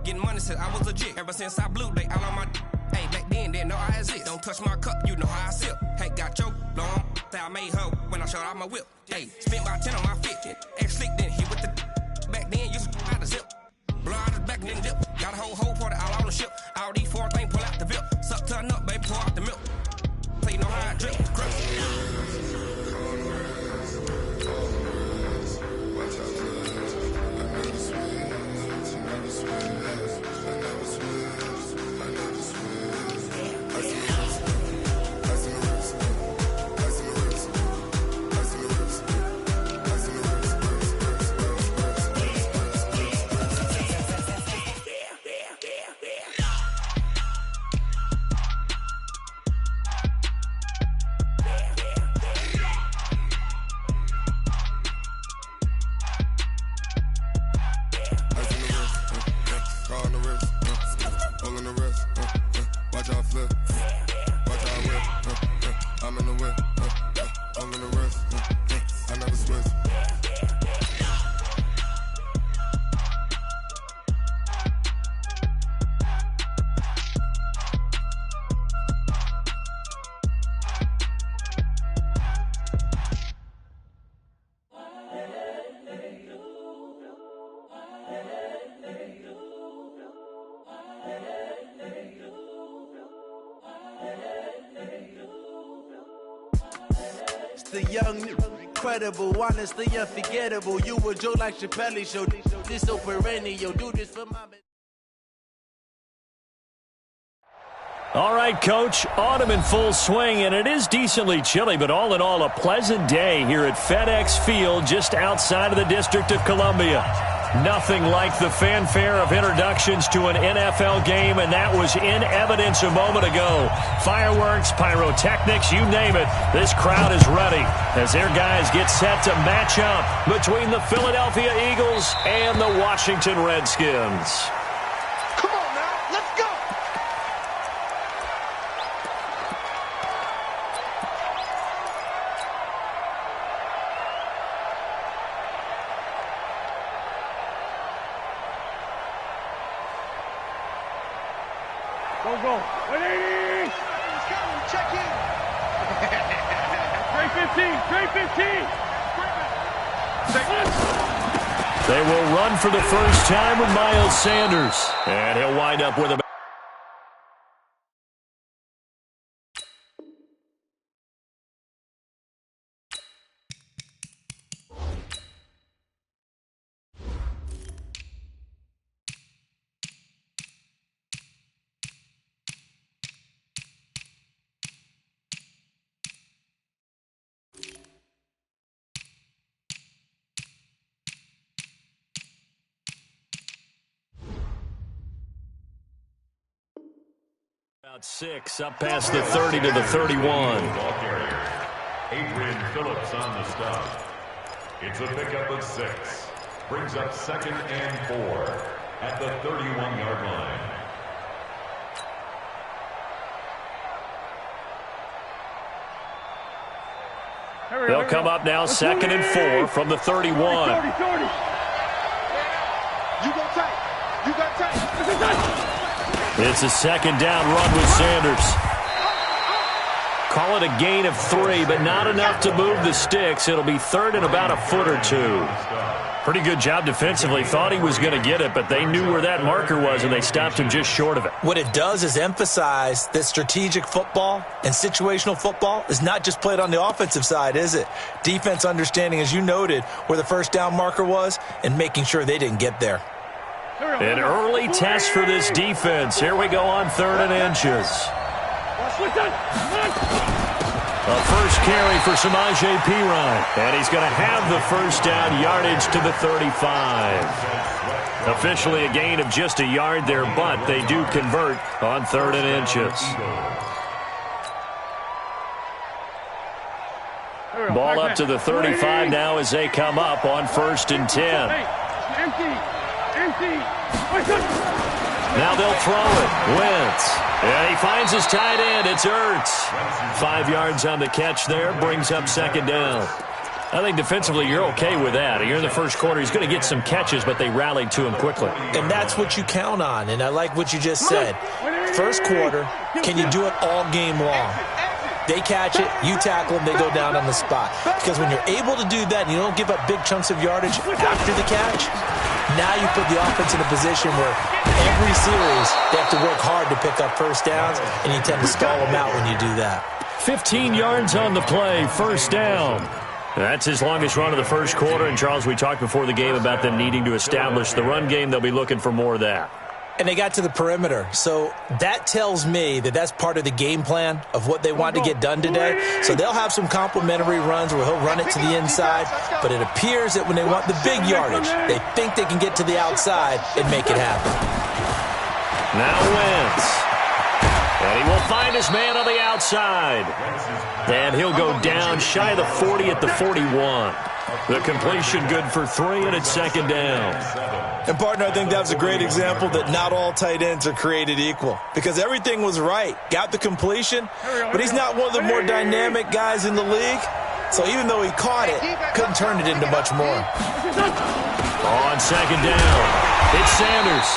getting money since I was a jit. Ever since I blew, they all on my hey, back then, didn't know I exist. Don't touch my cup, you know how I sip. Hey, got your long, say I made her when I showed out my whip. Hey, spent about 10 on my fit. Ex-slick, then hit with the back then, used to out the zip. Blow out his back and then dip. Got a whole party all on the ship. All these 4 things pull out the VIP. Suck, turn up, baby, pour out the milk. So you know how I drip. The young, incredible, honestly unforgettable. You were Joe like Chappelle show. This so perennial. Do this for my. All right, Coach. Autumn in full swing, and it is decently chilly, but all in all, a pleasant day here at FedEx Field just outside of the District of Columbia. Nothing like the fanfare of introductions to an NFL game, and that was in evidence a moment ago. Fireworks, pyrotechnics, you name it. This crowd is ready as their guys get set to match up between the Philadelphia Eagles and the Washington Redskins. Come on now, let's go! Go. 180! It's coming, check in! Trey 15! They will run for the first time with Miles Sanders. And he'll wind up with a... About 6, up past the 30 to the 31. Ball carrier. Adrian Phillips on the stop. It's a pickup of 6. Brings up 2nd and 4 at the 31-yard line. They'll come up now 2nd and 4 from the 31. 30. You go tight. You got tight. It's a 2nd down run with Sanders. Call it a gain of 3, but not enough to move the sticks. It'll be 3rd and about a foot or 2. Pretty good job defensively. Thought he was going to get it, but they knew where that marker was, and they stopped him just short of it. What it does is emphasize that strategic football and situational football is not just played on the offensive side, is it? Defense understanding, as you noted, where the first down marker was and making sure they didn't get there. An early test for this defense. Here we go on 3rd and inches. A first carry for Samaje Perine. And he's going to have the first down, yardage to the 35. Officially a gain of just a yard there, but they do convert on 3rd and inches. Ball up to the 35 now as they come up on 1st and 10. Now they'll throw it. Wentz. And he finds his tight end. It's Ertz. 5 yards on the catch there. Brings up 2nd down. I think defensively you're okay with that. You're in the first quarter. He's going to get some catches, but they rallied to him quickly. And that's what you count on, and I like what you just said. First quarter, can you do it all game long? They catch it, you tackle them, they go down on the spot. Because when you're able to do that and you don't give up big chunks of yardage after the catch, now you put the offense in a position where every series they have to work hard to pick up first downs, and you tend to stall them out when you do that. 15 yards on the play, first down. That's his longest run of the first quarter. And, Charles, we talked before the game about them needing to establish the run game. They'll be looking for more of that. And they got to the perimeter. So that tells me that that's part of the game plan of what they want to get done today. So they'll have some complementary runs where he'll run it to the inside. But it appears that when they want the big yardage, they think they can get to the outside and make it happen. Now Wentz. And he will find his man on the outside. And he'll go down shy of the 40 at the 41. The completion good for 3, and it's second down. And, partner, I think that was a great example that not all tight ends are created equal. Because everything was right. Got the completion, but he's not one of the more dynamic guys in the league. So even though he caught it, couldn't turn it into much more. On second down, it's Sanders.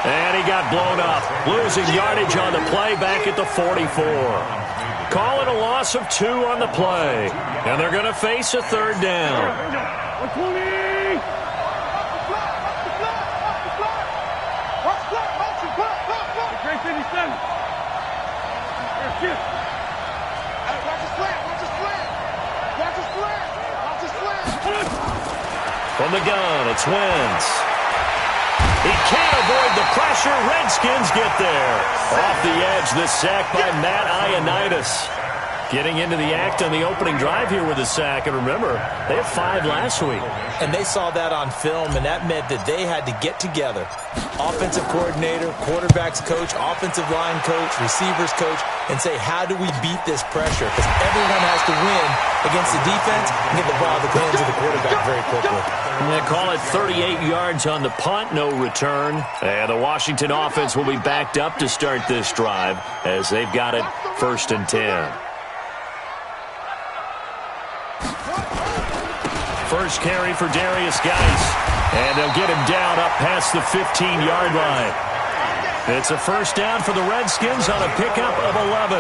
And he got blown up, losing yardage on the play back at the 44. Calling a loss of 2 on the play. And they're going to face a third down. 120! Great 57. Shift. Watch the slant, watch the slant. Watch the slant, watch the slant. From the gun, it's Wentz. He can't avoid the pressure. Redskins get there. Off the edge, the sack by Matt Ioannidis. Getting into the act on the opening drive here with a sack. And remember, they had 5 last week. And they saw that on film, and that meant that they had to get together. Offensive coordinator, quarterbacks coach, offensive line coach, receivers coach, and say, how do we beat this pressure? Because everyone has to win against the defense and get the ball out of the hands of the quarterback very quickly. They call it 38 yards on the punt, no return. And the Washington offense will be backed up to start this drive as they've got it 1st and 10. First carry for Darius Geis. And they'll get him down up past the 15-yard line. It's a first down for the Redskins on a pickup of 11.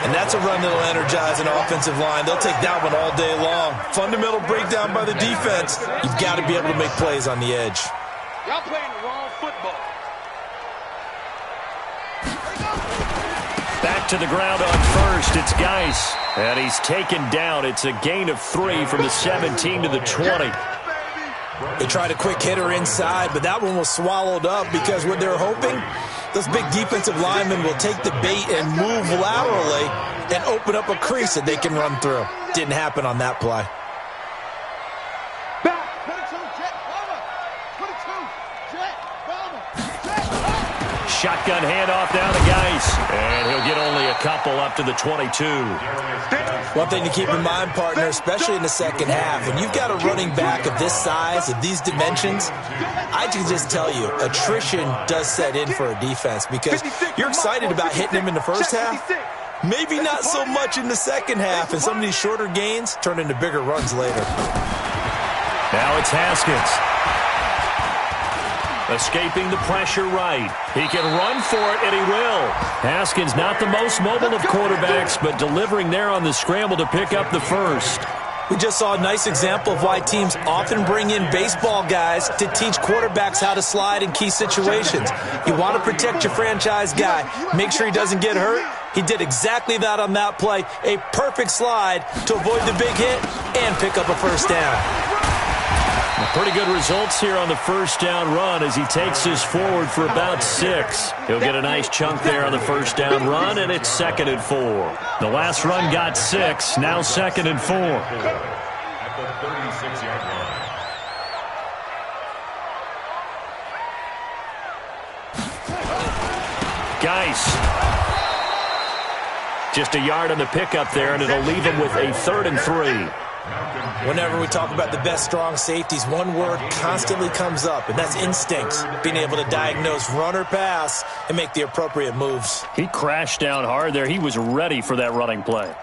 And that's a run that'll energize an offensive line. They'll take that one all day long. Fundamental breakdown by the defense. You've got to be able to make plays on the edge. Y'all playing the wrong football. Back to the ground on first. It's Geis. And he's taken down. It's a gain of 3 from the 17 to the 20. They tried a quick hitter inside, but that one was swallowed up because what they're hoping, those big defensive linemen will take the bait and move laterally and open up a crease that they can run through. Didn't happen on that play. Back, 22, jet, bomber. 22, jet, bomber. Shotgun handoff down to Geis. And he'll get only a couple up to the 22. One thing to keep in mind, partner, especially in the second half, when you've got a running back of this size, of these dimensions, I can just tell you, attrition does set in for a defense because you're excited about hitting him in the first half. Maybe not so much in the second half, and some of these shorter gains turn into bigger runs later. Now it's Haskins. Escaping the pressure right. He can run for it, and he will. Haskins not the most mobile of quarterbacks, but delivering there on the scramble to pick up the first. We just saw a nice example of why teams often bring in baseball guys to teach quarterbacks how to slide in key situations. You want to protect your franchise guy. Make sure he doesn't get hurt. He did exactly that on that play. A perfect slide to avoid the big hit and pick up a first down. Pretty good results here on the first down run as he takes this forward for about 6. He'll get a nice chunk there on the first down run, and it's 2nd and 4. The last run got 6, now 2nd and 4. At the 36-yard line. Geis. Just a yard on the pickup there, and it'll leave him with a 3rd and 3. Whenever we talk about the best strong safeties, one word constantly comes up, and that's instincts. Being able to diagnose run or pass and make the appropriate moves. He crashed down hard there. He was ready for that running play.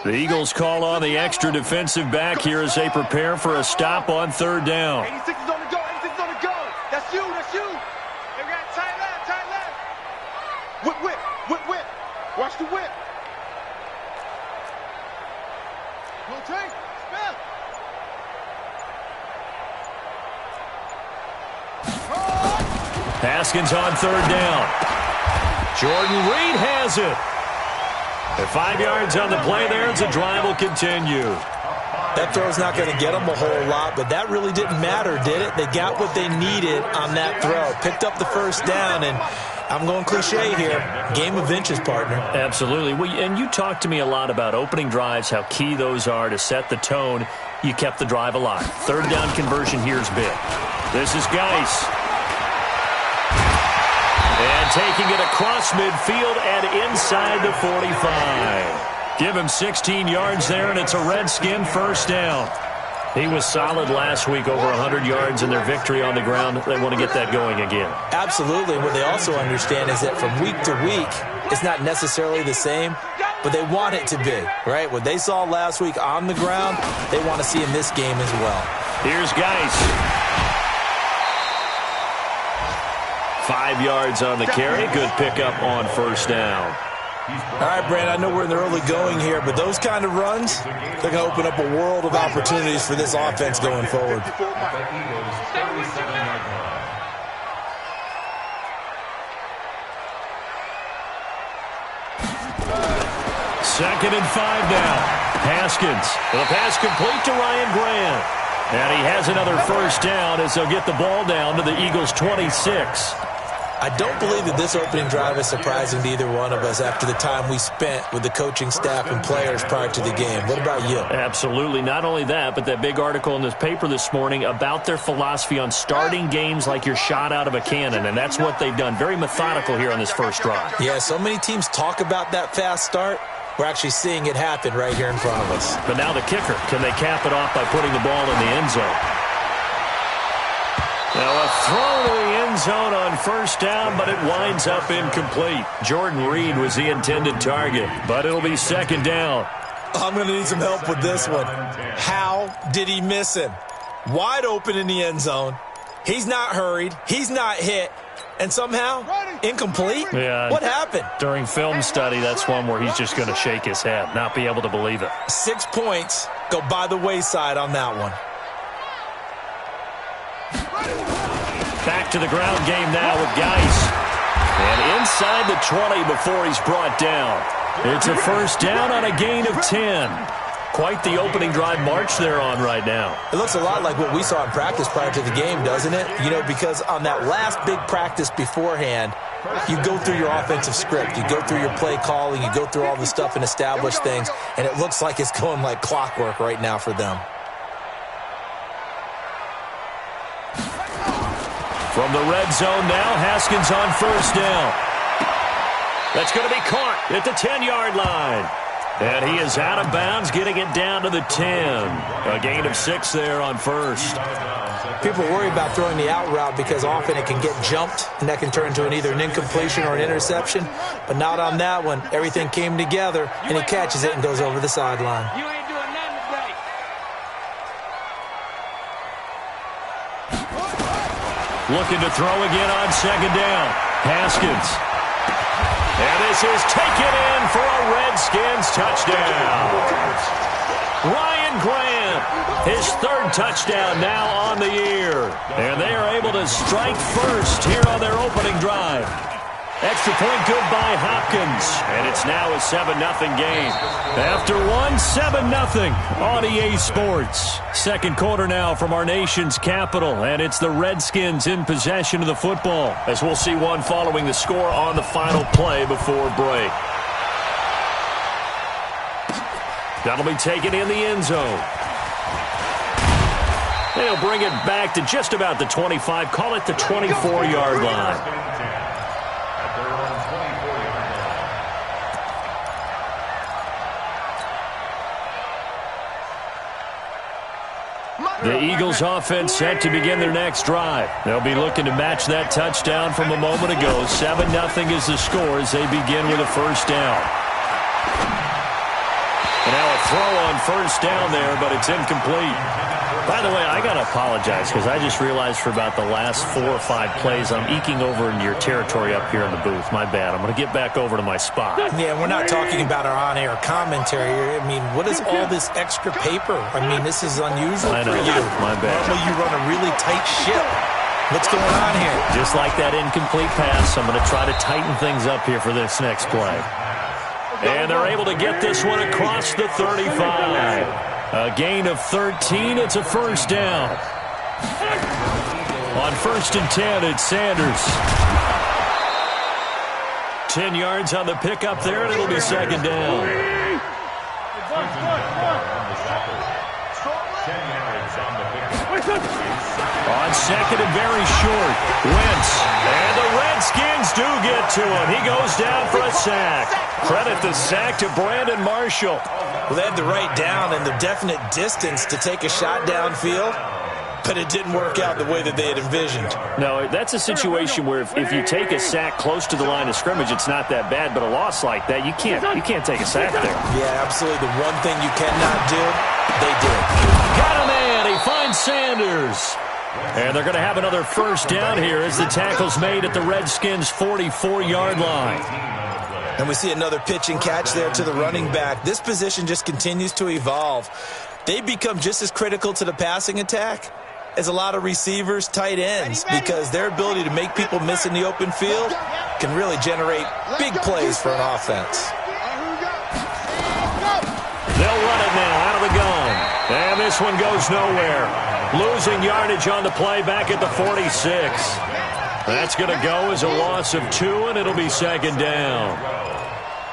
The Eagles call on the extra defensive back here as they prepare for a stop on third down. 86 is on the go. 86 is on the go. That's you. That's you. Hey, we got tight left. Tight left. Whip, whip, whip, whip. Watch the whip. Go take. Spell. Haskins on third down. Jordan Reed has it. And 5 yards on the play there as the drive will continue. That throw's not going to get them a whole lot, but that really didn't matter, did it? They got what they needed on that throw. Picked up the first down, and I'm going cliche here. Game of inches, partner. Absolutely. Well, and you talked to me a lot about opening drives, how key those are to set the tone. You kept the drive alive. Third down conversion here is big. This is Geis. And taking it across midfield and inside the 45. Give him 16 yards there, and it's a Redskin first down. He was solid last week, over 100 yards in their victory on the ground. They want to get that going again. Absolutely. What they also understand is that from week to week, it's not necessarily the same, but they want it to be, right? What they saw last week on the ground, they want to see in this game as well. Here's Geis. 5 yards on the carry. Good pickup on first down. All right, Brandon, I know we're in the early going here, but those kind of runs, they're going to open up a world of opportunities for this offense going forward. Second and 5 now. Haskins. The pass complete to Ryan Grant. And he has another first down as they'll get the ball down to the Eagles' 26. I don't believe that this opening drive is surprising to either one of us after the time we spent with the coaching staff and players prior to the game. What about you? Absolutely. Not only that, but that big article in this paper this morning about their philosophy on starting games like you're shot out of a cannon, and that's what they've done. Very methodical here on this first drive. Yeah, so many teams talk about that fast start. We're actually seeing it happen right here in front of us. But now the kicker. Can they cap it off by putting the ball in the end zone? Now a throw to the end zone on first down, but it winds up incomplete. Jordan Reed was the intended target, but it'll be second down. I'm going to need some help with this one. How did he miss him? Wide open in the end zone. He's not hurried. He's not hit. And somehow, incomplete? Yeah. What happened? During film study, that's one where he's just going to shake his head, not be able to believe it. 6 points go by the wayside on that one. Back to the ground game now with Geis. And inside the 20 before he's brought down. It's a first down on a gain of 10. Quite the opening drive march they're on right now. It looks a lot like what we saw in practice prior to the game, doesn't it? You know, because on that last big practice beforehand, you go through your offensive script. You go through your play calling. You go through all the stuff and establish things. And it looks like it's going like clockwork right now for them. From the red zone now, Haskins on first down. That's going to be caught at the 10-yard line. And he is out of bounds, getting it down to the 10. A gain of 6 there on first. People worry about throwing the out route because often it can get jumped, and that can turn into either an incompletion or an interception. But not on that one. Everything came together, and he catches it and goes over the sideline. You ain't doing nothing today. Looking to throw again on second down. Haskins. And this is taken in for a Redskins touchdown. Ryan Grant, his third touchdown now on the year. And they are able to strike first here on their opening drive. Extra point good by Hopkins. And it's now a 7-0 game. After one, 7-0 on EA Sports. Second quarter now from our nation's capital. And it's the Redskins in possession of the football. As we'll see one following the score on the final play before break. That'll be taken in the end zone. They'll bring it back to just about the 25. Call it the 24-yard line. The Eagles offense set to begin their next drive. They'll be looking to match that touchdown from a moment ago. 7-0 is the score as they begin with a first down. And now a throw on first down there, but it's incomplete. By the way, I got to apologize because I just realized for about the last 4 or 5 plays I'm eking over into your territory up here in the booth. My bad. I'm going to get back over to my spot. Yeah, we're not talking about our on-air commentary. I mean, what is all this extra paper? I mean, this is unusual I know. for you. My bad. Normally you run a really tight ship. What's going on here? Just like that incomplete pass, I'm going to try to tighten things up here for this next play. And they're able to get this one across the 35. A gain of 13. It's a first down. On 1st and 10, it's Sanders. 10 yards on the pickup there, and it'll be second down. On second and very short, Wentz. And the Redskins do get to him. He goes down for a sack. Credit the sack to Brandon Marshall. Well, they had the right down and the definite distance to take a shot downfield, but it didn't work out the way that they had envisioned. No, that's a situation where if you take a sack close to the line of scrimmage, it's not that bad, but a loss like that, you can't take a sack there. Yeah, absolutely. The one thing you cannot do, they did. Got him in. He finds Sanders. And they're going to have another first down here as the tackle's made at the Redskins' 44-yard line. And we see another pitch and catch there to the running back. This position just continues to evolve. They become just as critical to the passing attack as a lot of receivers, tight ends, because their ability to make people miss in the open field can really generate big plays for an offense. They'll run it now out of the gun. And this one goes nowhere. Losing yardage on the play back at the 46. That's going to go as a loss of 2, and it'll be second down.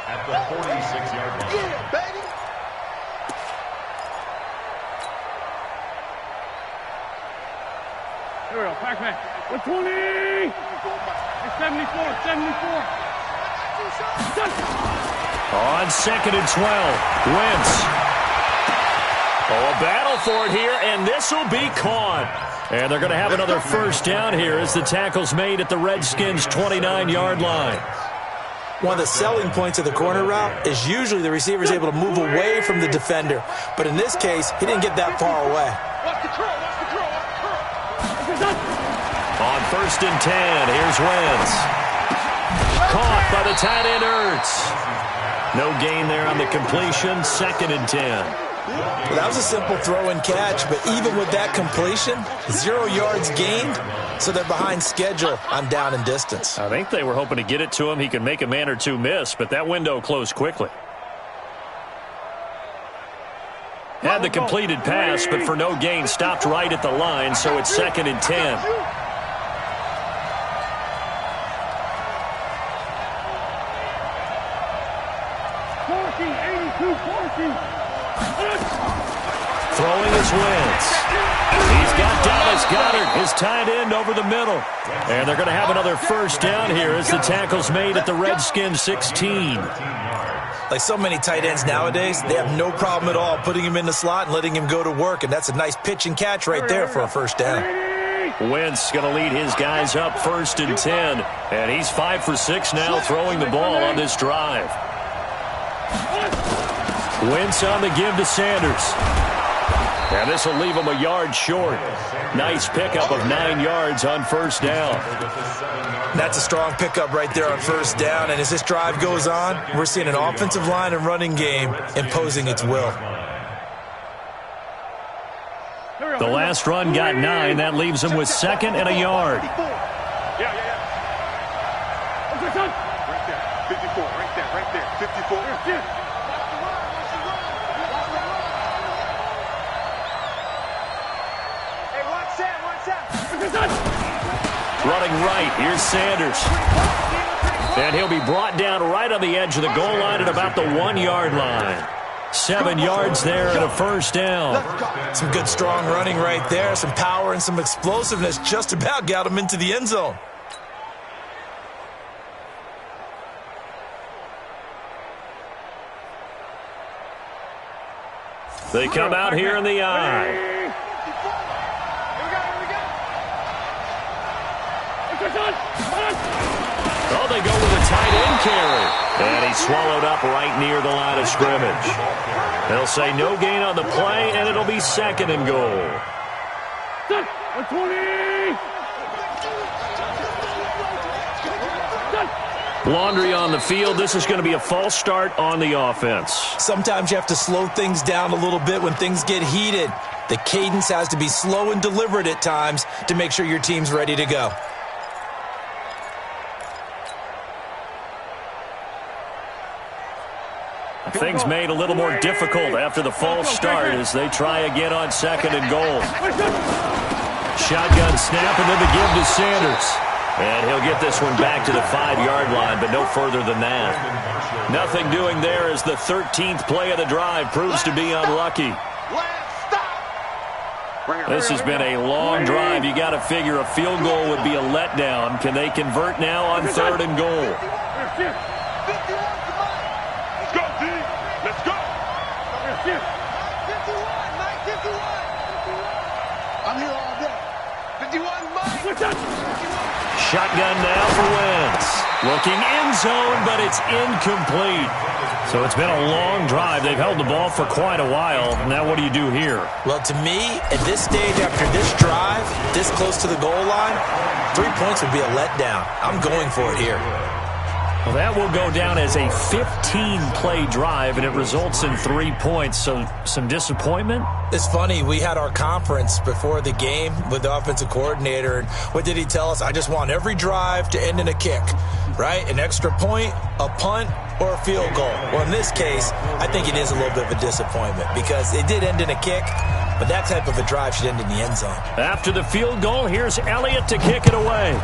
At the 46-yard line. Here we go, Pac-Man. 120! 74, 74. On 2nd and 12, Wentz. Oh, a battle for it here, and this will be caught. And they're going to have another first down here as the tackle's made at the Redskins' 29-yard line. One of the selling points of the corner route is usually the receiver is able to move away from the defender. But in this case, he didn't get that far away. On 1st and 10, here's Wentz. Caught by the tight end Ertz. No gain there on the completion, 2nd and 10. Well, that was a simple throw and catch, but even with that completion, 0 yards gained, so they're behind schedule on down and distance. I think they were hoping to get it to him. He could make a man or two miss, but that window closed quickly. Had the completed pass, but for no gain, stopped right at the line, so it's 2nd and 10. Throwing his Wentz. He's got Dallas Goedert, his tight end, over the middle. And they're going to have another first down here as the tackle's made at the Redskins' 16. Like so many tight ends nowadays, they have no problem at all putting him in the slot and letting him go to work. And that's a nice pitch and catch right there for a first down. Wentz going to lead his guys up 1st and 10. And he's 5 for 6 now throwing the ball on this drive. Wentz on the give to Sanders. And this will leave him a yard short. Nice pickup of 9 yards on first down. That's a strong pickup right there on first down. And as this drive goes on, we're seeing an offensive line and running game imposing its will. The last run got 9. That leaves him with 2nd and a yard. Yeah. Right there. 54, right there. 54. Running right, here's Sanders. And he'll be brought down right on the edge of the goal line at about the 1-yard line. 7 yards there and a first down. Some good strong running right there. Some power and some explosiveness just about got him into the end zone. They come out here in the eye. Oh, they go with a tight end carry. And he's swallowed up right near the line of scrimmage. They'll say no gain on the play, and it'll be 2nd and goal. 20. Laundry on the field. This is going to be a false start on the offense. Sometimes you have to slow things down a little bit when things get heated. The cadence has to be slow and deliberate at times to make sure your team's ready to go. Things made a little more difficult after the false start as they try again on 2nd and goal. Shotgun snap, and then the give to Sanders. And he'll get this one back to the 5-yard line, but no further than that. Nothing doing there as the 13th play of the drive proves to be unlucky. This has been a long drive. You got to figure a field goal would be a letdown. Can they convert now on 3rd and goal? Let's go, D. Let's go. 51, Mike, 51. I'm here all day. 51, Mike. Shotgun now for Wentz. Looking end zone, but it's incomplete. So it's been a long drive. They've held the ball for quite a while. Now what do you do here? Well, to me, at this stage, after this drive, this close to the goal line, 3 points would be a letdown. I'm going for it here. Well, that will go down as a 15-play drive, and it results in 3 points. So some disappointment? It's funny. We had our conference before the game with the offensive coordinator, and what did he tell us? I just want every drive to end in a kick, right? An extra point, a punt, or a field goal. Well, in this case, I think it is a little bit of a disappointment because it did end in a kick, but that type of a drive should end in the end zone. After the field goal, here's Elliott to kick it away.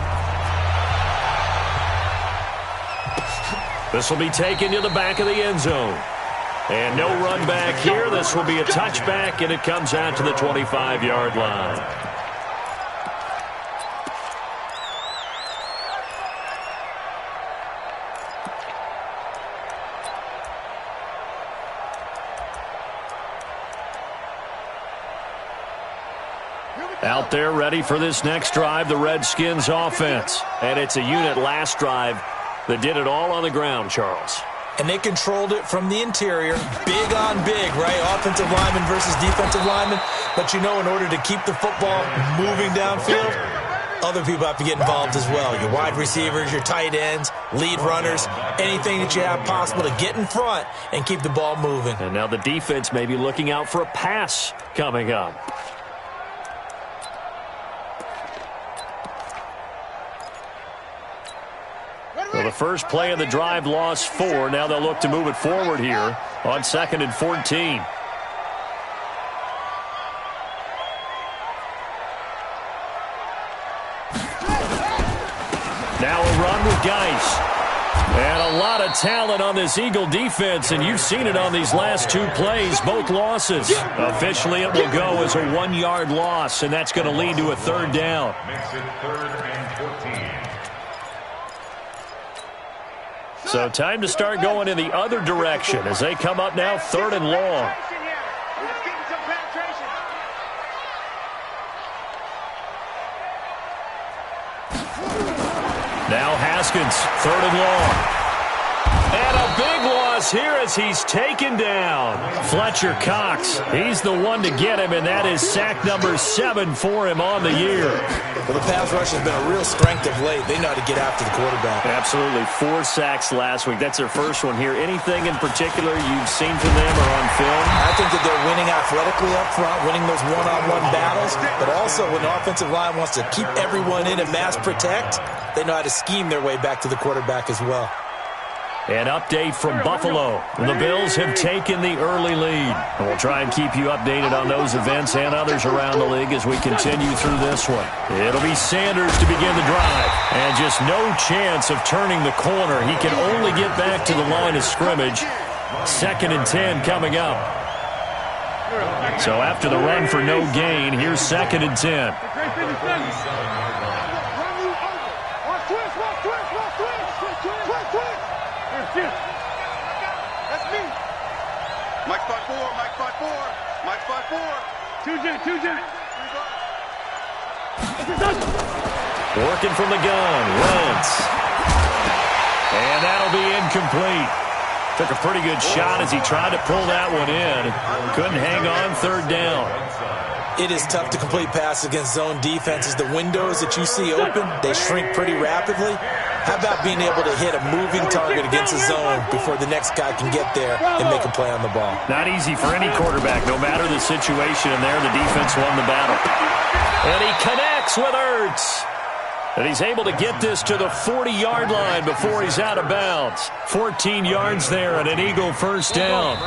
This will be taken to the back of the end zone. And no run back here. This will be a touchback, and it comes out to the 25-yard line. Out there ready for this next drive, the Redskins offense. And it's a unit last drive that did it all on the ground, Charles. And they controlled it from the interior, big on big, right? Offensive lineman versus defensive lineman. But, you know, in order to keep the football moving downfield, other people have to get involved as well. Your wide receivers, your tight ends, lead runners, anything that you have possible to get in front and keep the ball moving. And now the defense may be looking out for a pass coming up. Well, the first play of the drive lost 4. Now they'll look to move it forward here on 2nd and 14. Now a run with Geis. And a lot of talent on this Eagle defense, and you've seen it on these last 2 plays, both losses. Officially, it will go as a 1-yard loss, and that's going to lead to a 3rd down. Makes it 3rd and 14. So time to start going in the other direction as they come up now 3rd and long. Now Haskins, 3rd and long. And a big loss here as he's taken down. Fletcher Cox, he's the one to get him, and that is sack number 7 for him on the year. Well, the pass rush has been a real strength of late. They know how to get after the quarterback. Absolutely. 4 sacks last week. That's their first one here. Anything in particular you've seen from them or on film? I think that they're winning athletically up front, winning those one-on-one battles, but also when the offensive line wants to keep everyone in and mass protect, they know how to scheme their way back to the quarterback as well. An update from Buffalo. The Bills have taken the early lead. And we'll try and keep you updated on those events and others around the league as we continue through this one. It'll be Sanders to begin the drive. And just no chance of turning the corner. He can only get back to the line of scrimmage. 2nd and 10 coming up. So after the run for no gain, here's 2nd and 10. That's me. Mike 5-4, Mike 5-4, Mike 5-4. 2 jet. Working from the gun, Wentz. And that'll be incomplete. Took a pretty good shot as he tried to pull that one in. Couldn't hang on, third down. It is tough to complete passes against zone defenses. The windows that you see open, they shrink pretty rapidly. How about being able to hit a moving target against a zone before the next guy can get there and make a play on the ball? Not easy for any quarterback, no matter the situation. And there, the defense won the battle. And he connects with Ertz. And he's able to get this to the 40-yard line before he's out of bounds. 14 yards there and an Eagle first down.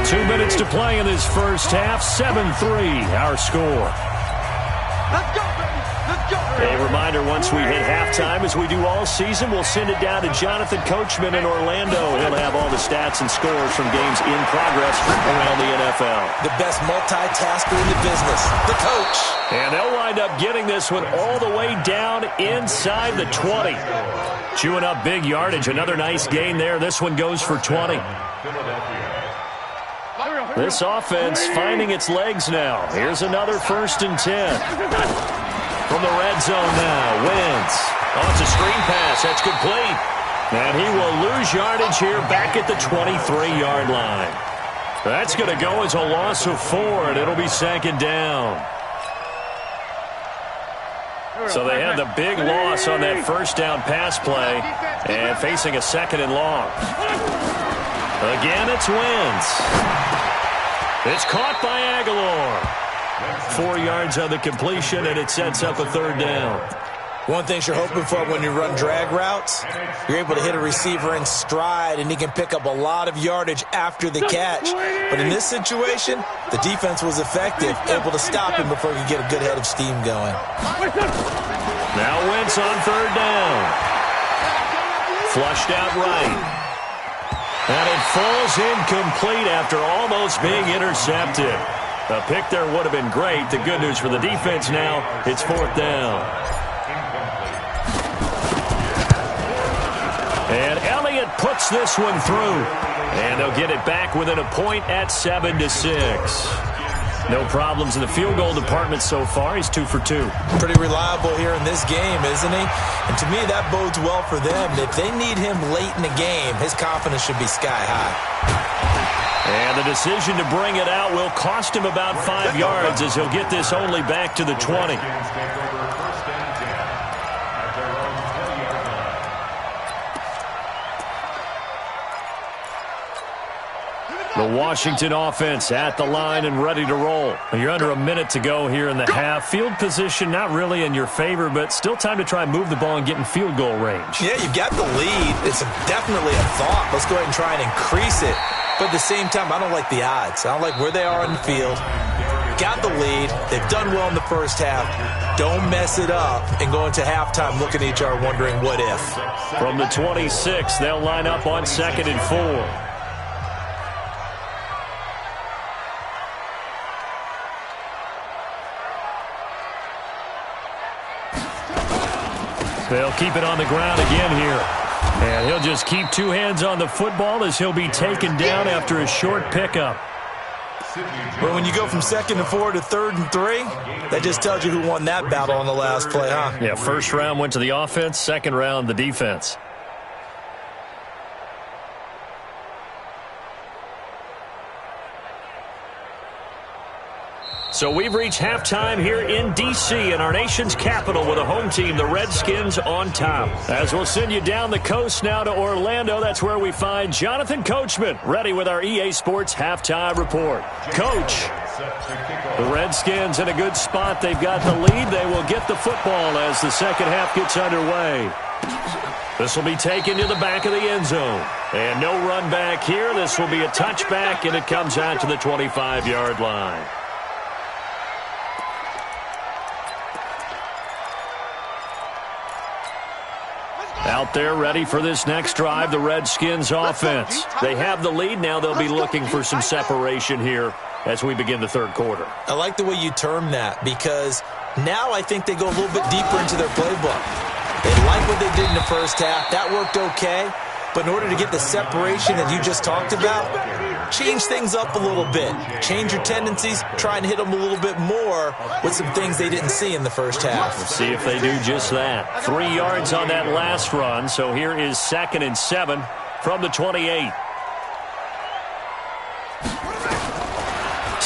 2 minutes to play in this first half. 7-3, our score. Let's go, baby. Let's go. A reminder, once we hit halftime, as we do all season, we'll send it down to Jonathan Coachman in Orlando. He'll have all the stats and scores from games in progress around the NFL. The best multitasker in the business, the coach. And they'll wind up getting this one all the way down inside the 20. Chewing up big yardage. Another nice gain there. This one goes for 20. This offense finding its legs now. Here's another 1st and 10. From the red zone now, Wentz. Oh, it's a screen pass. That's complete. And he will lose yardage here back at the 23-yard line. That's going to go as a loss of 4, and it'll be 2nd down. So they had the big loss on that first down pass play and facing a 2nd and long. Again, it's Wentz. It's caught by Aguilar. 4 yards on the completion, and it sets up a 3rd down. One thing you're hoping for when you run drag routes, you're able to hit a receiver in stride, and he can pick up a lot of yardage after the catch. But in this situation, the defense was effective, able to stop him before he could get a good head of steam going. Now Wentz on 3rd down. Flushed out right. And it falls incomplete after almost being intercepted. A pick there would have been great. The good news for the defense now, it's 4th down. And Elliott puts this one through. And they'll get it back within a point at 7-6. No problems in the field goal department so far. He's 2 for 2. Pretty reliable here in this game, isn't he? And to me, that bodes well for them. If they need him late in the game, his confidence should be sky high. And the decision to bring it out will cost him about 5 yards as he'll get this only back to the 20. The Washington offense at the line and ready to roll. You're under a minute to go here in the half. Field position not really in your favor, but still time to try and move the ball and get in field goal range. Yeah, you've got the lead. It's definitely a thought. Let's go ahead and try and increase it. But at the same time, I don't like the odds. I don't like where they are on the field. Got the lead. They've done well in the first half. Don't mess it up and go into halftime looking at each other wondering what if. From the 26, they'll line up on 2nd and 4. They'll keep it on the ground again here. And he'll just keep 2 hands on the football as he'll be taken down after a short pickup. Well, when you go from 2nd and 4 to 3rd and 3, that just tells you who won that battle on the last play, huh? Yeah, first round went to the offense, second round the defense. So we've reached halftime here in D.C. in our nation's capital with a home team, the Redskins, on top. As we'll send you down the coast now to Orlando, that's where we find Jonathan Coachman, ready with our EA Sports halftime report. Coach, the Redskins in a good spot. They've got the lead. They will get the football as the second half gets underway. This will be taken to the back of the end zone. And no run back here. This will be a touchback, and it comes out to the 25-yard line. Out there ready for this next drive, the Redskins offense. They have the lead. Now they'll be looking for some separation here as we begin the third quarter. I like the way you term that because now I think they go a little bit deeper into their playbook. They like what they did in the first half. That worked okay. But in order to get the separation that you just talked about, change things up a little bit. Change your tendencies. Try and hit them a little bit more with some things they didn't see in the first half. We'll see if they do just that. 3 yards on that last run. So here is 2nd and 7 from the 28.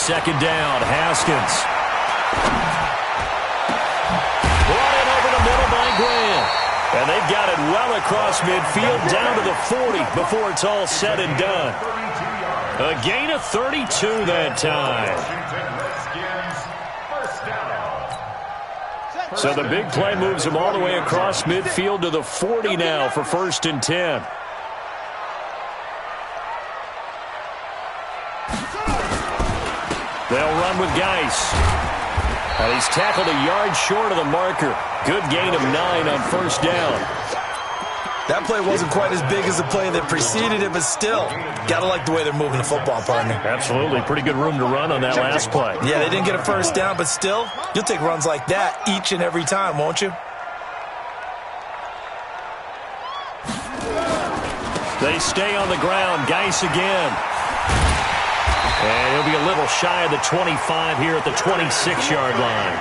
second down. Haskins. Brought in over the middle by Graham. And they've got it well across midfield down to the 40 before it's all said and done. A gain of 32 that time. So the big play moves them all the way across midfield to the 40 now for 1st and 10. They'll run with Geis. And he's tackled a yard short of the marker. Good gain of 9 on 1st down. That play wasn't quite as big as the play that preceded it, but still, got to like the way they're moving the football, partner. Absolutely. Pretty good room to run on that last play. Yeah, they didn't get a 1st down, but still, you'll take runs like that each and every time, won't you? They stay on the ground. Geis again. And he'll be a little shy of the 25 here at the 26-yard line.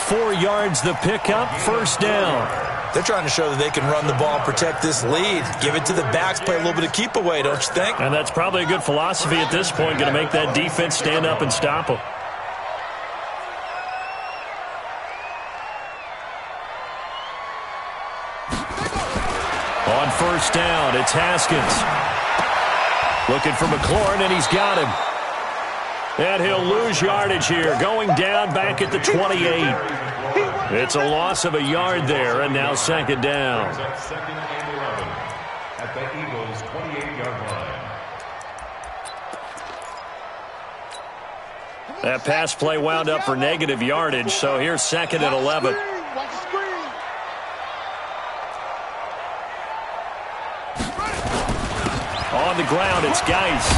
4 yards the pickup, 1st down. They're trying to show that they can run the ball and protect this lead. Give it to the backs, play a little bit of keep away, don't you think? And that's probably a good philosophy at this point, going to make that defense stand up and stop them. On 1st down, it's Haskins. Looking for McLaurin, and he's got him. And he'll lose yardage here, going down back at the 28. It's a loss of a yard there, and now 2nd down. 2nd and 11 at the Eagles' 28-yard line. That pass play wound up for negative yardage, so here's 2nd and 11. On the ground, it's Geis.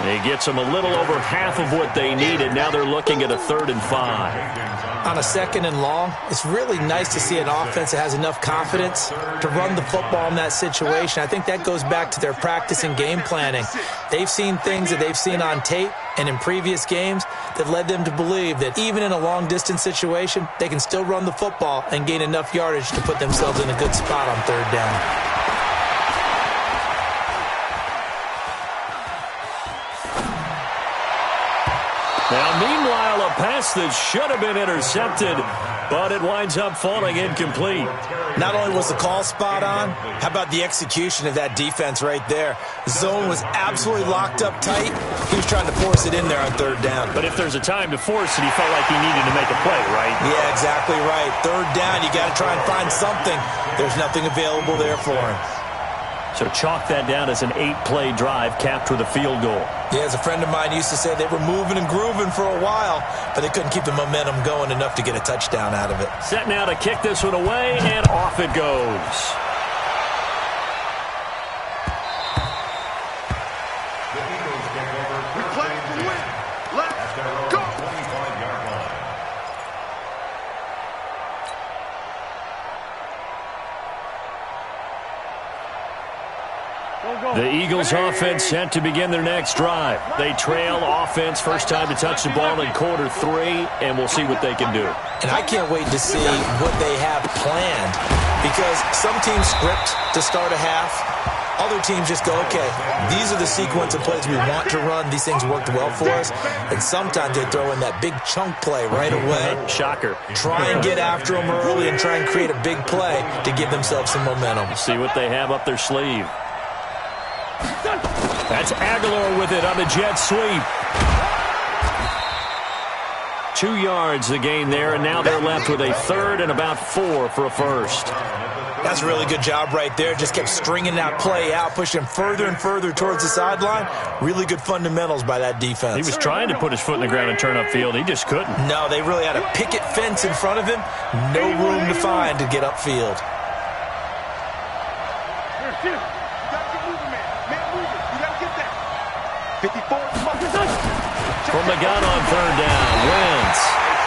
He gets them a little over half of what they needed. Now they're looking at a 3rd and 5. On a 2nd and long, it's really nice to see an offense that has enough confidence to run the football in that situation. I think that goes back to their practice and game planning. They've seen things that they've seen on tape and in previous games that led them to believe that even in a long-distance situation, they can still run the football and gain enough yardage to put themselves in a good spot on 3rd down. Now, meanwhile, a pass that should have been intercepted, but it winds up falling incomplete. Not only was the call spot on, how about the execution of that defense right there? Zone was absolutely locked up tight. He was trying to force it in there on 3rd down. But if there's a time to force it, he felt like he needed to make a play, right? Yeah, exactly right. 3rd down, you got to try and find something. There's nothing available there for him. So chalk that down as an 8-play drive capped with a field goal. Yeah, as a friend of mine used to say, they were moving and grooving for a while, but they couldn't keep the momentum going enough to get a touchdown out of it. Set now to kick this one away, and off it goes. The Eagles take over 1st and 10 at their own 25-yard line. The Eagles offense set to begin their next drive. They trail offense, first time to touch the ball in quarter 3, and we'll see what they can do. And I can't wait to see what they have planned, because some teams script to start a half. Other teams just go, okay, these are the sequence of plays we want to run. These things worked well for us. And sometimes they throw in that big chunk play right away. Shocker. Try and get after them early and try and create a big play to give themselves some momentum. See what they have up their sleeve. That's Aguilar with it on the jet sweep. 2 yards the gain there, and now they're left with a 3rd and about 4 for a 1st. That's a really good job right there. Just kept stringing that play out, pushing him further and further towards the sideline. Really good fundamentals by that defense. He was trying to put his foot in the ground and turn upfield. He just couldn't. No, they really had a picket fence in front of him. No room to find to get upfield. From the gun on 3rd down, Wentz.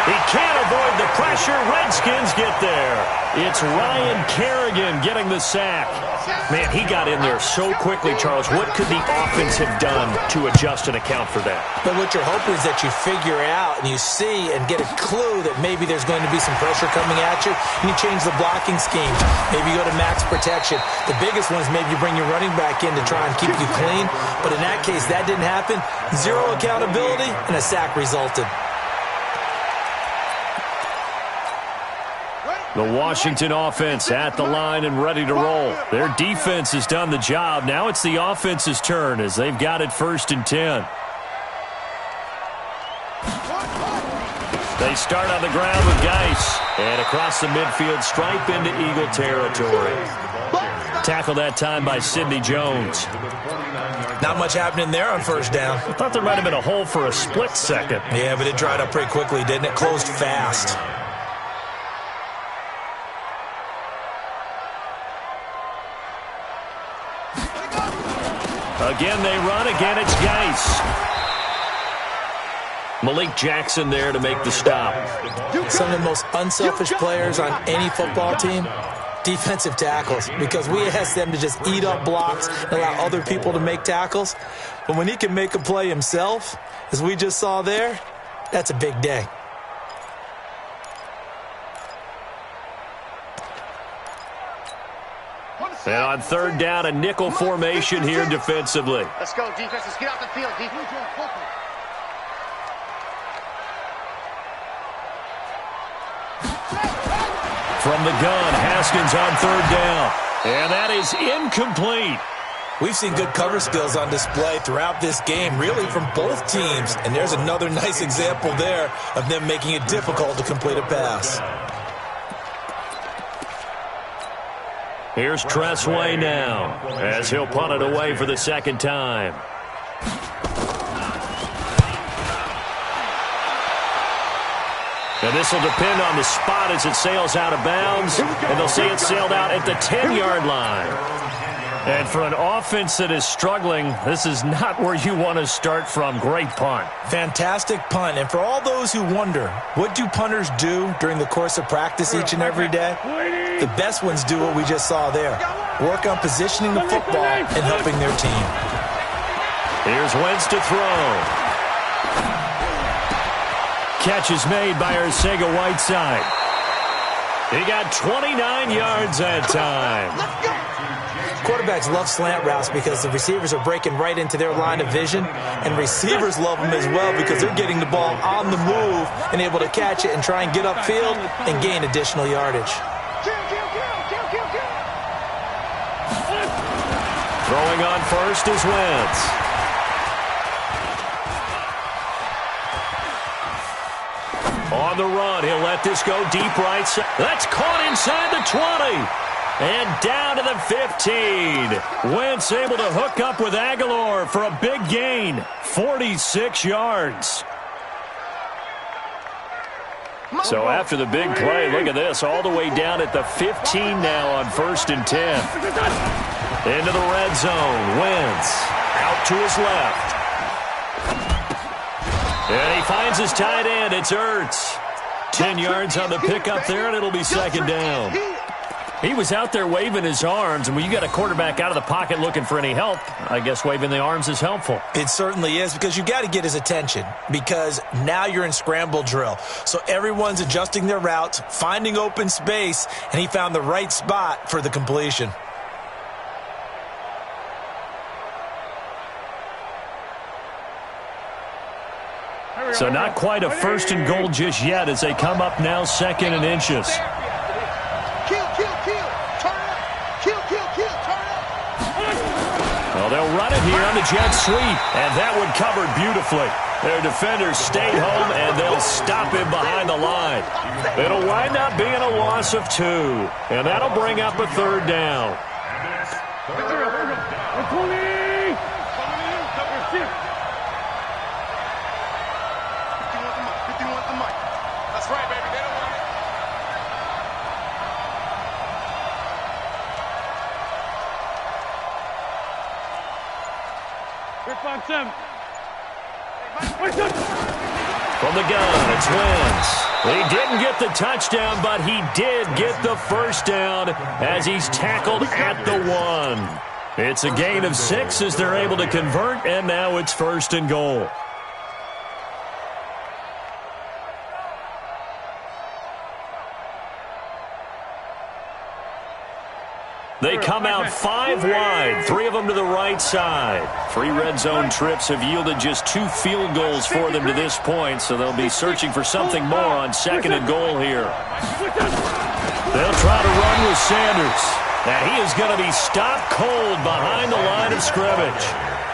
He can't avoid the pressure. Redskins get there. It's Ryan Kerrigan getting the sack. Man, he got in there so quickly, Charles. What could the offense have done to adjust and account for that? But what you're hoping is that you figure out and you see and get a clue that maybe there's going to be some pressure coming at you, and you change the blocking scheme. Maybe you go to max protection. The biggest one is maybe you bring your running back in to try and keep you clean. But in that case, that didn't happen. Zero accountability, and a sack resulted. The Washington offense at the line and ready to roll. Their defense has done the job. Now it's the offense's turn as they've got it 1st and 10. They start on the ground with Geis. And across the midfield stripe into Eagle territory. Tackled that time by Sidney Jones. Not much happening there on 1st down. I thought there might have been a hole for a split second. Yeah, but it dried up pretty quickly, didn't it? Closed fast. Again, they run. Again, it's Geis. Malik Jackson there to make the stop. Some of the most unselfish players on any football team, defensive tackles, because we ask them to just eat up blocks and allow other people to make tackles. But when he can make a play himself, as we just saw there, that's a big day. And on 3rd down, a nickel formation here defensively. Let's go, defense. Let's get out the field, defense. From the gun, Haskins on 3rd down. And that is incomplete. We've seen good cover skills on display throughout this game, really from both teams. And there's another nice example there of them making it difficult to complete a pass. Here's Tressway now as he'll punt it away for the 2nd time. And this will depend on the spot as it sails out of bounds. And they'll say it sailed out at the 10-yard line. And for an offense that is struggling, this is not where you want to start from. Great punt. Fantastic punt. And for all those who wonder, what do punters do during the course of practice each and every day? The best ones do what we just saw there. Work on positioning the football and helping their team. Here's Wentz to throw. Catch is made by Arcega-Whiteside. He got 29 yards that time. Quarterbacks love slant routes because the receivers are breaking right into their line of vision, and receivers love them as well because they're getting the ball on the move and able to catch it and try and get upfield and gain additional yardage. Throwing on 1st is Wentz. On the run, he'll let this go deep right side. That's caught inside the 20. And down to the 15. Wentz able to hook up with Aguilar for a big gain. 46 yards. So after the big play, look at this. All the way down at the 15 now on 1st and 10. Into the red zone. Wentz out to his left. And he finds his tight end. It's Ertz. 10 yards on the pickup there, and it'll be 2nd down. He was out there waving his arms, and when you got a quarterback out of the pocket looking for any help, I guess waving the arms is helpful. It certainly is, because you got to get his attention, because now you're in scramble drill. So everyone's adjusting their routes, finding open space, and he found the right spot for the completion. So not quite a 1st and goal just yet as they come up now 2nd and inches. Well, they'll run it here on the jet sweep, and that one covered beautifully. Their defenders stayed home, and they'll stop him behind the line. It'll wind up being a loss of 2, and that'll bring up a 3rd down. That's right, baby. They don't want it. From the gun, it's Wentz. He didn't get the touchdown, but he did get the first down as he's tackled at the 1. It's a gain of 6 as they're able to convert, and now it's 1st and goal. They come out 5 wide, 3 of them to the right side. 3 red zone trips have yielded just 2 field goals for them to this point, so they'll be searching for something more on 2nd and goal here. They'll try to run with Sanders. Now he is going to be stopped cold behind the line of scrimmage.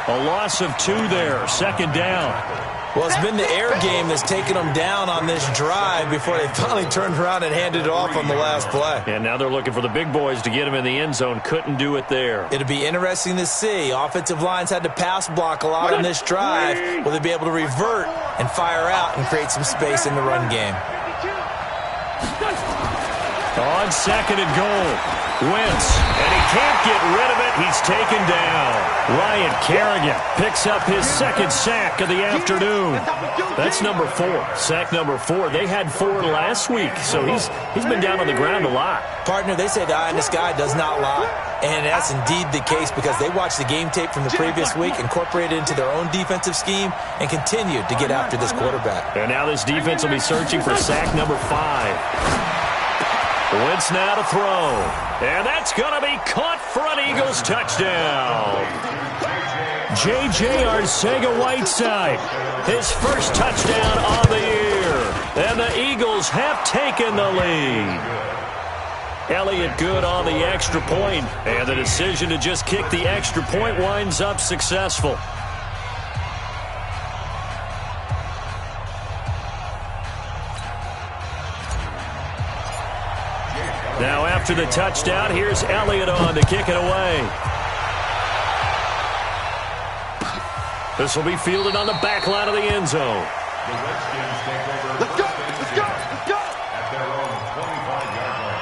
A loss of 2 there, 2nd down. Well, it's been the air game that's taken them down on this drive before they finally turned around and handed it off on the last play. And now they're looking for the big boys to get him in the end zone. Couldn't do it there. It'll be interesting to see. Offensive lines had to pass block a lot on this drive. Will they be able to revert and fire out and create some space in the run game? On 2nd and goal. Wentz, and he can't get rid of it. He's taken down. Ryan Kerrigan picks up his 2nd sack of the afternoon. That's number 4. Sack number 4. They had 4 last week, so he's been down on the ground a lot. Partner, they say the eye in the sky does not lie. And that's indeed the case because they watched the game tape from the previous week, incorporated it into their own defensive scheme, and continued to get after this quarterback. And now this defense will be searching for sack number 5. Wentz now to throw. And that's going to be caught for an Eagles touchdown. J.J. Arcega-Whiteside, his first touchdown on the year. And the Eagles have taken the lead. Elliott good on the extra point. And the decision to just kick the extra point winds up successful. Now after the touchdown, here's Elliott on to kick it away. This will be fielded on the back line of the end zone. The Redskins take over. Let's go! Let's go! Let's go! At their own 25-yard line.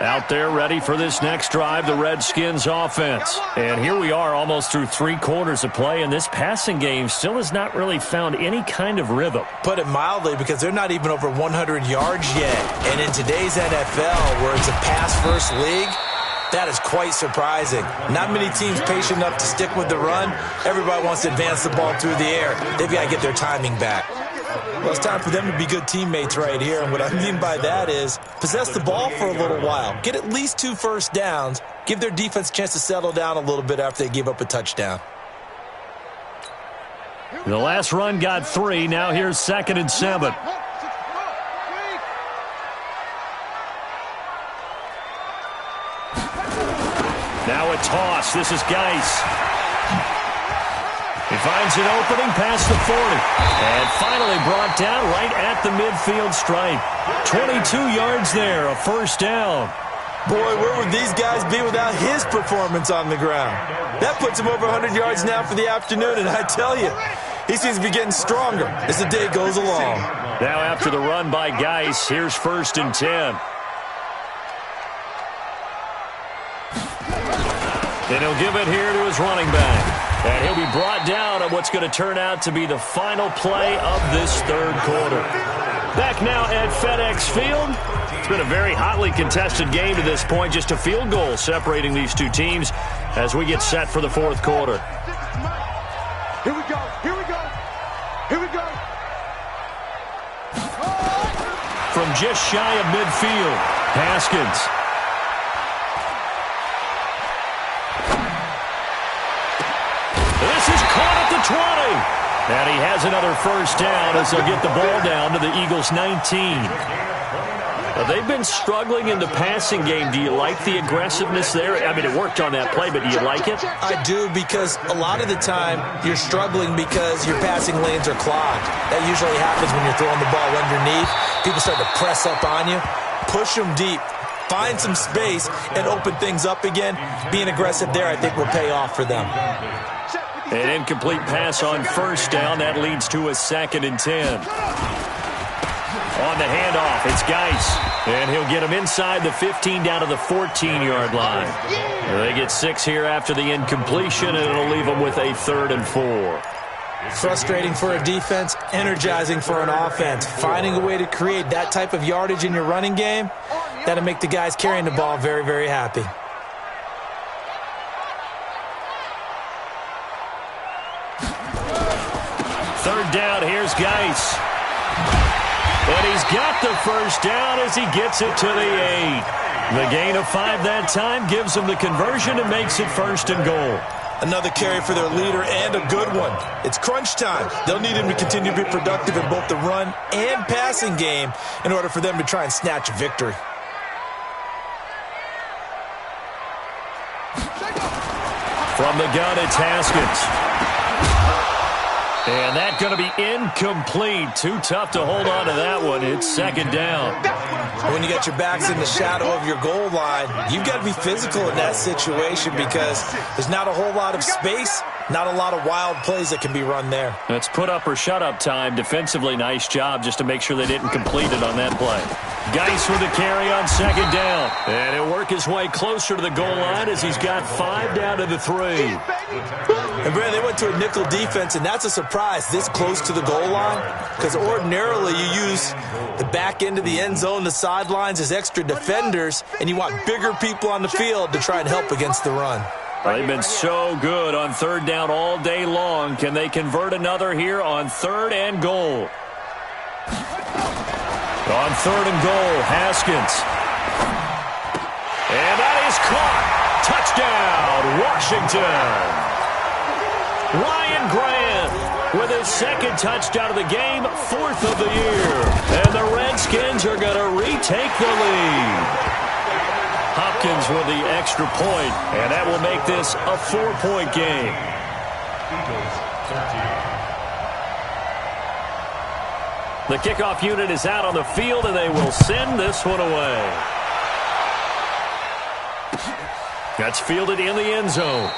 Out there ready for this next drive, the Redskins offense. And here we are almost through 3 quarters of play, and this passing game still has not really found any kind of rhythm. Put it mildly, because they're not even over 100 yards yet. And in today's NFL, where it's a pass-first league, that is quite surprising. Not many teams patient enough to stick with the run. Everybody wants to advance the ball through the air. They've got to get their timing back. Well, it's time for them to be good teammates right here. And what I mean by that is possess the ball for a little while. Get at least 2 first downs. Give their defense a chance to settle down a little bit after they give up a touchdown. The last run got 3. Now here's 2nd and 7. Now a toss. This is Geis. He finds an opening past the 40. And finally brought down right at the midfield stripe. 22 yards there, a first down. Boy, where would these guys be without his performance on the ground? That puts him over 100 yards now for the afternoon, and I tell you, he seems to be getting stronger as the day goes along. Now after the run by Geis, here's 1st and 10. And he'll give it here to his running back. And he'll be brought down on what's going to turn out to be the final play of this 3rd quarter. Back now at FedEx Field. It's been a very hotly contested game to this point. Just a field goal separating these 2 teams as we get set for the 4th quarter. Here we go. Here we go. Here we go. From just shy of midfield, Haskins. This is caught at the 20. And he has another first down as they'll get the ball down to the Eagles' 19. Now, they've been struggling in the passing game. Do you like the aggressiveness there? I mean, it worked on that play, but do you like it? I do, because a lot of the time you're struggling because your passing lanes are clogged. That usually happens when you're throwing the ball underneath. People start to press up on you. Push them deep. Find some space and open things up again. Being aggressive there, I think, will pay off for them. An incomplete pass on first down. That leads to a 2nd and 10. On the handoff, it's Geis. And he'll get him inside the 15 down to the 14-yard line. They get 6 here after the incompletion, and it'll leave them with a 3rd and 4. Frustrating for a defense, energizing for an offense. Finding a way to create that type of yardage in your running game, that'll make the guys carrying the ball very, very happy. Third down, here's Geis. And he's got the first down as he gets it to the 8. The gain of 5 that time gives him the conversion and makes it 1st and goal. Another carry for their leader and a good one. It's crunch time. They'll need him to continue to be productive in both the run and passing game in order for them to try and snatch a victory. From the gun, it's Haskins. And that's going to be incomplete. Too tough to hold on to that one. It's 2nd down. When you got your backs in the shadow of your goal line, you've got to be physical in that situation because there's not a whole lot of space, not a lot of wild plays that can be run there. That's put up or shut up time. Defensively, nice job just to make sure they didn't complete it on that play. Geis with the carry on 2nd down. And he'll work his way closer to the goal line as he's got 5 down to the 3. And, Brad, they went to a nickel defense, and that's a surprise this close to the goal line because ordinarily you use the back end of the end zone, the sidelines as extra defenders, and you want bigger people on the field to try and help against the run. Well, they've been so good on 3rd down all day long. Can they convert another here on 3rd and goal? On 3rd and goal, Haskins. And that is caught. Touchdown, Washington. Ryan Grant with his 2nd touchdown of the game, 4th of the year. And the Redskins are going to retake the lead. Hopkins with the extra point, and that will make this a 4-point game. The kickoff unit is out on the field, and they will send this one away. That's fielded in the end zone.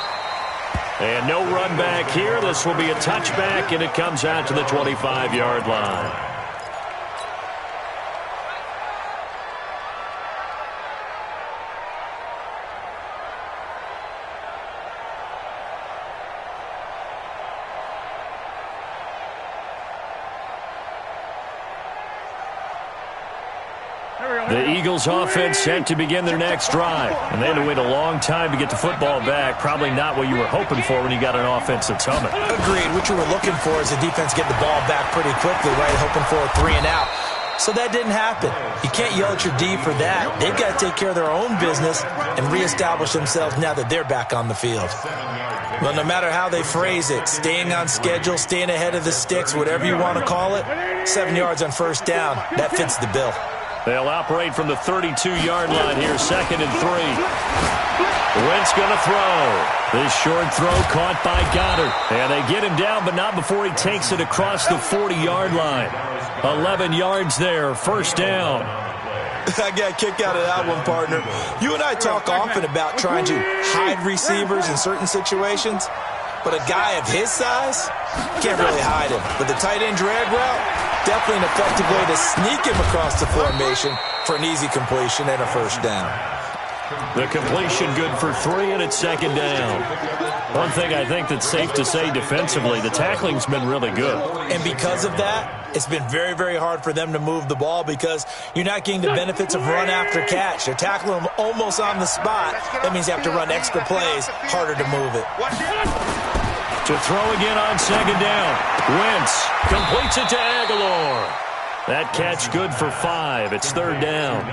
And no run back here. This will be a touchback, and it comes out to the 25-yard line. The Eagles offense set to begin their next drive. And they had to wait a long time to get the football back. Probably not what you were hoping for when you got an offense that's humming. Agreed. What you were looking for is the defense get the ball back pretty quickly, right? Hoping for a 3 and out. So that didn't happen. You can't yell at your D for that. They've got to take care of their own business and reestablish themselves now that they're back on the field. Well, no matter how they phrase it, staying on schedule, staying ahead of the sticks, whatever you want to call it, 7 yards on 1st down, that fits the bill. They'll operate from the 32-yard line here, 2nd and 3. Wentz going to throw. This short throw caught by Goddard. And they get him down, but not before he takes it across the 40-yard line. 11 yards there, 1st down. I got a kick out of that one, partner. You and I talk often about trying to hide receivers in certain situations, but a guy of his size can't really hide him. But the tight end drag route, definitely an effective way to sneak him across the formation for an easy completion and a 1st down. The completion good for 3, and it's 2nd down. One thing I think that's safe to say defensively, the tackling's been really good. And because of that, it's been very, very hard for them to move the ball because you're not getting the benefits of run after catch. They're tackling them almost on the spot. That means you have to run extra plays, harder to move it. To throw again on 2nd down. Wentz completes it to Aguilar. That catch good for 5. It's 3rd down. 5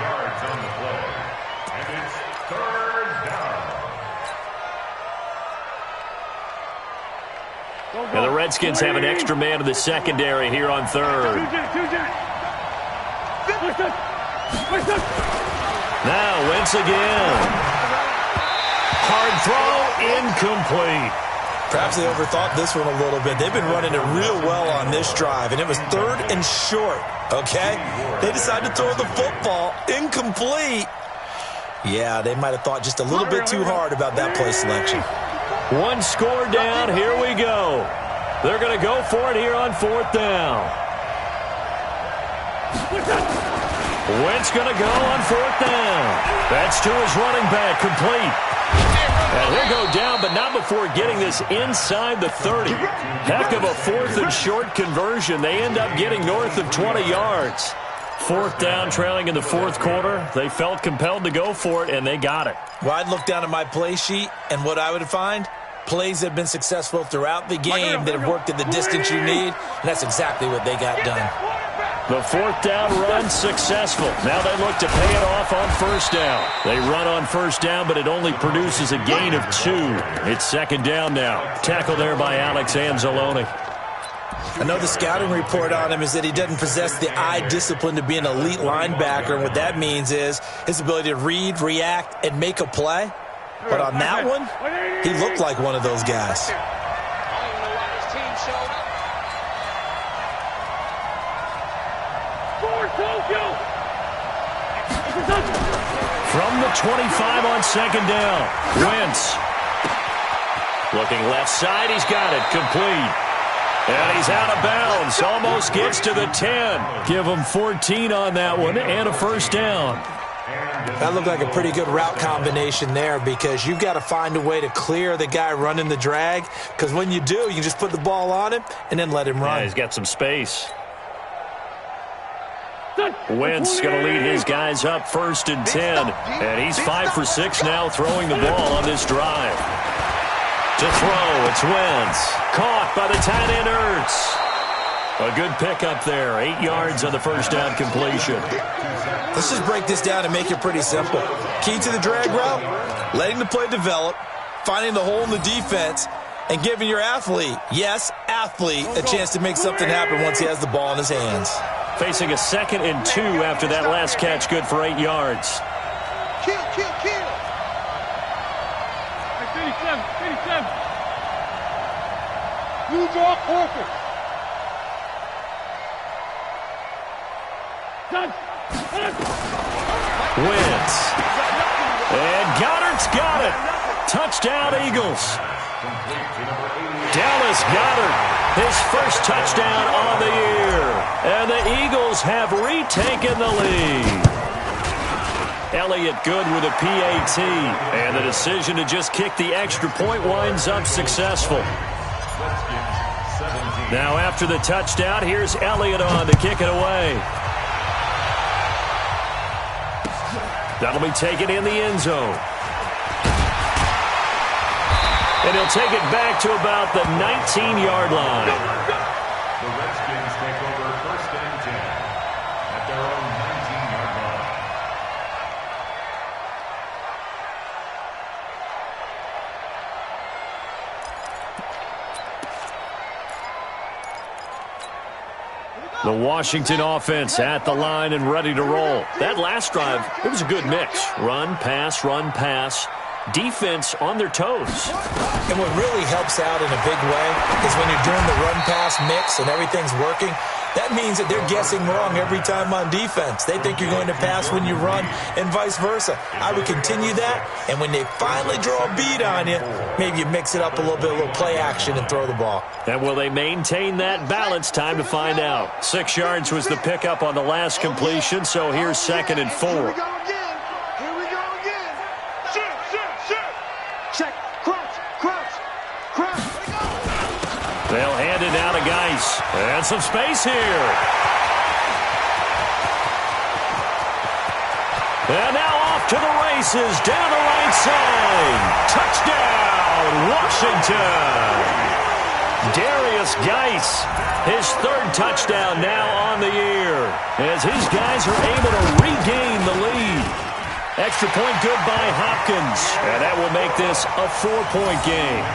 yards on the play. And it's 3rd down. And the Redskins have an extra man in the secondary here on 3rd. Now Wentz again. Hard throw, incomplete. Perhaps they overthought this one a little bit. They've been running it real well on this drive, and it was 3rd and short, okay? They decided to throw the football incomplete. Yeah, they might have thought just a little bit too hard about that play selection. One score down, here we go. They're going to go for it here on 4th down. Wentz going to go on 4th down. That's to his running back, complete. And he'll go down, but not before getting this inside the 30. Heck of a 4th and short conversion. They end up getting north of 20 yards. 4th down, trailing in the 4th quarter. They felt compelled to go for it, and they got it. Well, I'd look down at my play sheet, and what I would find, plays that have been successful throughout the game that have worked at the distance you need, and that's exactly what they got done. The 4th down run successful. Now they look to pay it off on 1st down. They run on 1st down, but it only produces a gain of 2. It's 2nd down now. Tackle there by Alex Anzalone. I know the scouting report on him is that he doesn't possess the eye discipline to be an elite linebacker, and what that means is his ability to read, react, and make a play. But on that one, he looked like one of those guys. From the 25 on 2nd down, Wentz. Looking left side, he's got it, complete. And he's out of bounds, almost gets to the 10. Give him 14 on that one, and a 1st down. That looked like a pretty good route combination there because you've got to find a way to clear the guy running the drag, because when you do, you can just put the ball on him and then let him run. Yeah, he's got some space. Wentz going to lead his guys up 1st and 10. And he's 5 for 6 now throwing the ball on this drive. To throw, it's Wentz. Caught by the tight end Ertz. A good pickup there. 8 yards on the 1st down completion. Let's just break this down and make it pretty simple. Key to the drag route, letting the play develop, finding the hole in the defense, and giving your athlete, yes, athlete, a chance to make something happen once he has the ball in his hands. Facing a 2nd and 2 after that last catch, good for 8 yards. Kill, kill, kill. 87, 87. New draw, perfect. Done. Wentz. And Goddard's got it. Touchdown, Eagles. Dallas Goedert, his 1st touchdown on the year. And the Eagles have retaken the lead. Elliott good with a PAT. And the decision to just kick the extra point winds up successful. Now after the touchdown, here's Elliott on to kick it away. That'll be taken in the end zone. And he'll take it back to about the 19-yard line. The Redskins take over 1st and 10 at their own 19-yard line. The Washington offense at the line and ready to roll. That last drive, it was a good mix. Run, pass, defense on their toes. And what really helps out in a big way is when you're doing the run-pass mix and everything's working, that means that they're guessing wrong every time on defense. They think you're going to pass when you run and vice versa. I would continue that, and when they finally draw a beat on you, maybe you mix it up a little play action and throw the ball. And will they maintain that balance? Time to find out. 6 yards was the pickup on the last completion, so here's 2nd and 4. Here we go again. Here we go again. Shoot. Check. Crouch. They'll hand it down to Geis. And some space here. And now off to the races down the right side. Touchdown, Washington. Darius Geis, his 3rd touchdown now on the year, as his guys are able to regain the lead. Extra point good by Hopkins, and that will make this a 4-point game.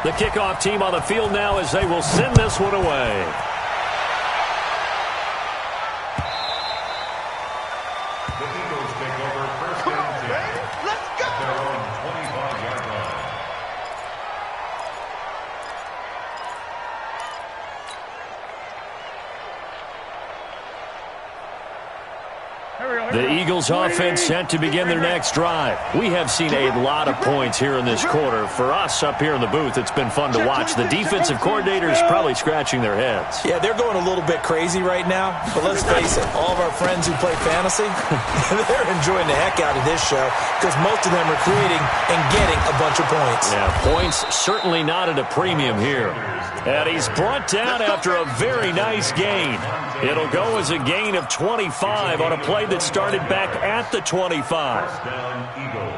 The kickoff team on the field now as they will send this one away. The Eagles take over 1st and 10 Let's go. at their own 25-yard line. The Eagles offense set to begin their next drive. We have seen a lot of points here in this quarter. For us up here in the booth, it's been fun to watch. The defensive coordinators probably scratching their heads. Yeah, they're going a little bit crazy right now. But let's face it, all of our friends who play fantasy, they're enjoying the heck out of this show because most of them are creating and getting a bunch of points. Yeah, points certainly not at a premium here. And he's brought down after a very nice gain. It'll go as a gain of 25 on a play that started back at the 25. First down, Eagles.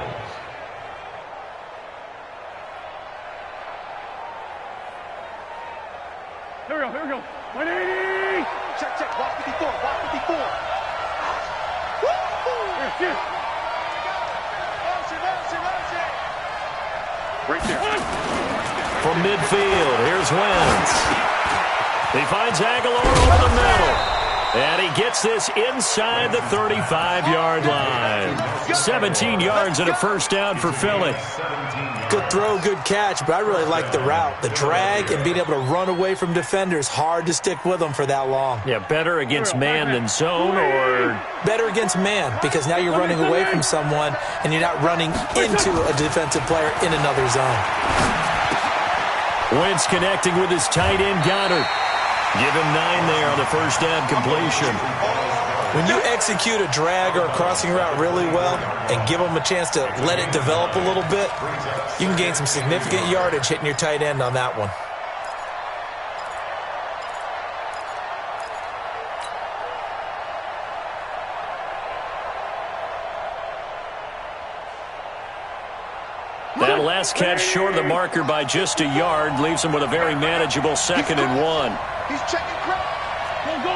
Here we go. 180. Check. Watch 54. Here. Right there. From midfield, here's Wentz. He finds Aguilar over the middle. And he gets this inside the 35-yard line. 17 yards and a first down for Philly. Good throw, good catch, but I really like the route. The drag and being able to run away from defenders, hard to stick with them for that long. Yeah, better against man than zone, or better against man because now you're running away from someone and you're not running into a defensive player in another zone. Wentz connecting with his tight end Goddard. Give him 9 there on the first down completion. When you execute a drag or a crossing route really well and give them a chance to let it develop a little bit, you can gain some significant yardage hitting your tight end on that one. That last catch short of the marker by just a yard leaves him with a very manageable 2nd and 1. He's checking crowd. Go.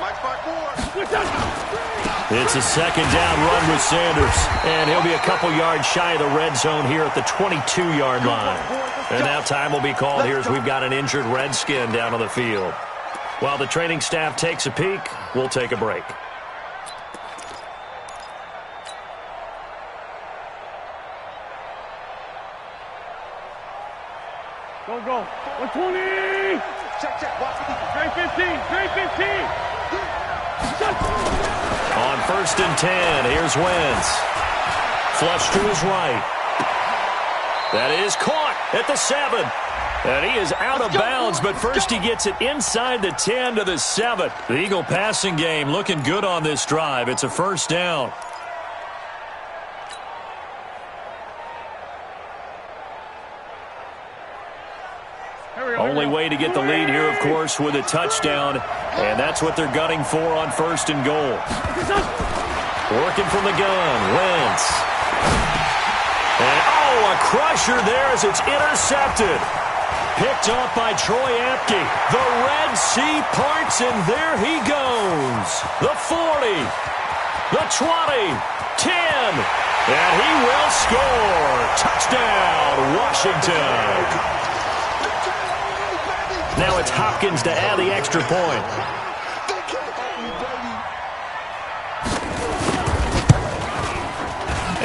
Mike 5-4. It's a 2nd down run with Sanders. And he'll be a couple yards shy of the red zone here at the 22-yard line. And now time will be called here as we've got an injured Redskin down on the field. While the training staff takes a peek, we'll take a break. Go. 120. Check. Watch 54. Straight 15. On 1st and 10, here's Wentz. Flush to his right. That is caught at the 7. And he is out of bounds, but first he gets it inside the 10 to the 7. The Eagle passing game looking good on this drive. It's a first down. Only way to get the lead here, of course, with a touchdown. And that's what they're gunning for on 1st and goal. Working from the gun, Wentz. And, a crusher there as it's intercepted. Picked off by Troy Apke. The Red Sea parts, and there he goes. The 40, the 20, 10, and he will score. Touchdown, Washington. Now it's Hopkins to add the extra point.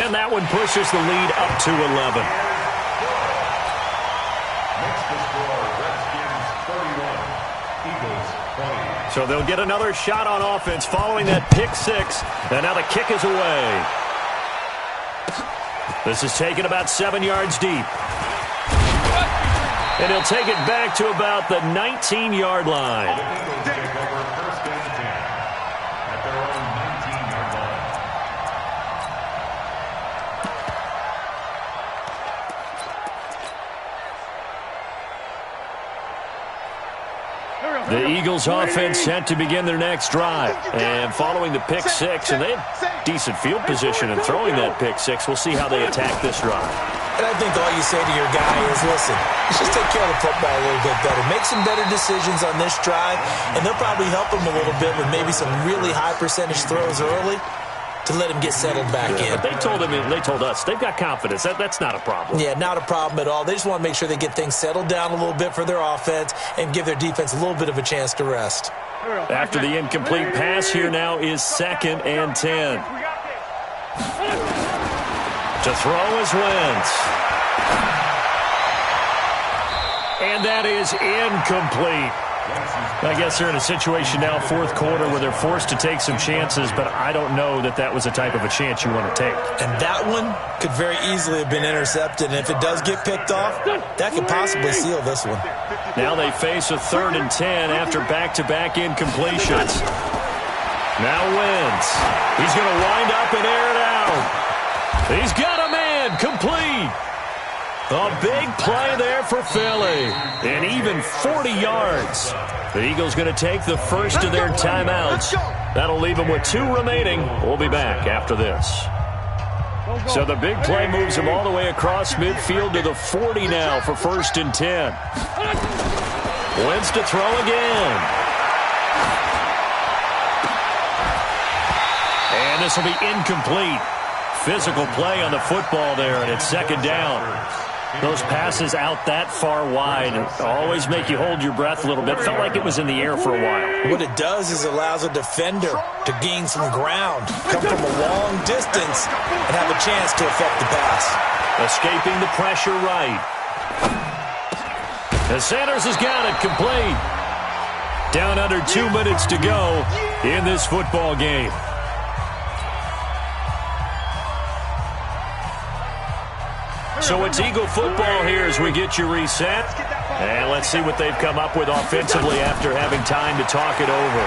And that one pushes the lead up to 11. So they'll get another shot on offense following that pick 6. And now the kick is away. This is taken about 7 yards deep. And he'll take it back to about the 19-yard line. The Eagles offense set to begin their next drive. And following the pick 6, and they have decent field position in throwing that pick 6. We'll see how they attack this drive. And I think all you say to your guy is, listen, let's just take care of the football a little bit better. Make some better decisions on this drive, and they'll probably help him a little bit with maybe some really high percentage throws early to let him get settled back in. But they told us they've got confidence. That's not a problem. Yeah, not a problem at all. They just want to make sure they get things settled down a little bit for their offense and give their defense a little bit of a chance to rest. After the incomplete pass, here now is 2nd and 10. To throw is Wentz. And that is incomplete. I guess they're in a situation now, fourth quarter, where they're forced to take some chances, but I don't know that that was the type of a chance you want to take. And that one could very easily have been intercepted, and if it does get picked off, that could possibly seal this one. Now they face a 3rd and 10 after back-to-back incompletions. Now Wentz. He's going to wind up and air it out. He's got a man, complete. A big play there for Philly. And even 40 yards. The Eagles going to take the first of their timeouts. That'll leave them with 2 remaining. We'll be back after this. So the big play moves him all the way across midfield to the 40 now for 1st and 10. Wentz to throw again. And this will be incomplete. Physical play on the football there, and it's 2nd down. Those passes out that far wide always make you hold your breath a little bit. Felt like it was in the air for a while. What it does is allows a defender to gain some ground, come from a long distance, and have a chance to affect the pass. Escaping the pressure right. And Sanders has got it, complete. Down under 2 minutes to go in this football game. So it's Eagle football here as we get you reset. And let's see what they've come up with offensively after having time to talk it over.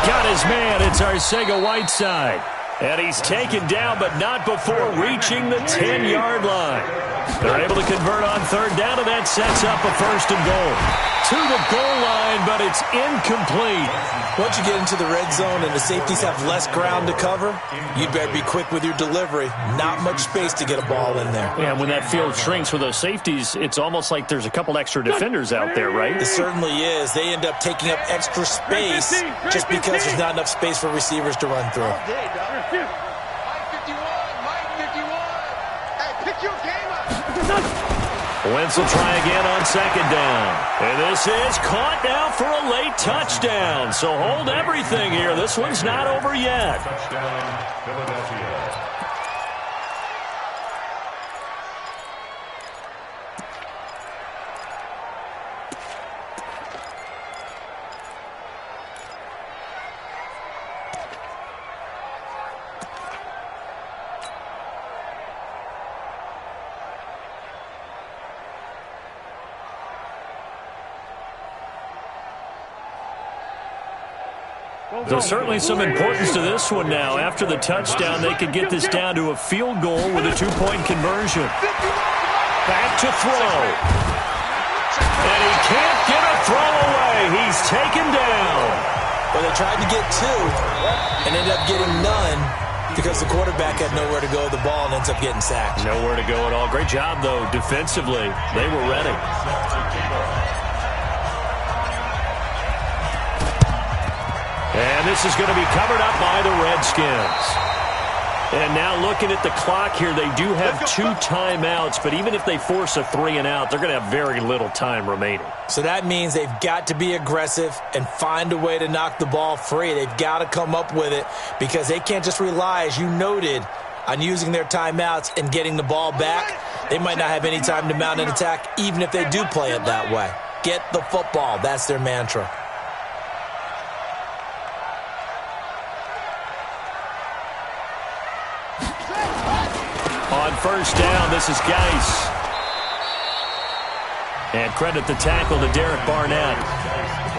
Got his man. It's Arcega-Whiteside. And he's taken down, but not before reaching the 10-yard line. They're able to convert on 3rd down, and that sets up a 1st and goal. To the goal line, but it's incomplete. Once you get into the red zone and the safeties have less ground to cover, you'd better be quick with your delivery. Not much space to get a ball in there. Yeah, when that field shrinks with those safeties, it's almost like there's a couple extra defenders out there, right? It certainly is. They end up taking up extra space just because there's not enough space for receivers to run through. Wentz will try again on 2nd down. And this is caught now for a late touchdown. So hold everything here. This one's not over yet. Touchdown, Philadelphia. There's certainly some importance to this one now. After the touchdown, they could get this down to a field goal with a 2-point conversion. Back to throw. And he can't get a throw away. He's taken down. Well, they tried to get 2 and ended up getting none because the quarterback had nowhere to go with the ball and ends up getting sacked. Nowhere to go at all. Great job, though, defensively. They were ready. And this is going to be covered up by the Redskins. And now looking at the clock here, they do have 2 timeouts, but even if they force a 3-and-out, they're going to have very little time remaining. So that means they've got to be aggressive and find a way to knock the ball free. They've got to come up with it because they can't just rely, as you noted, on using their timeouts and getting the ball back. They might not have any time to mount an attack, even if they do play it that way. Get the football. That's their mantra. On 1st down, this is Geis. And credit the tackle to Derek Barnett.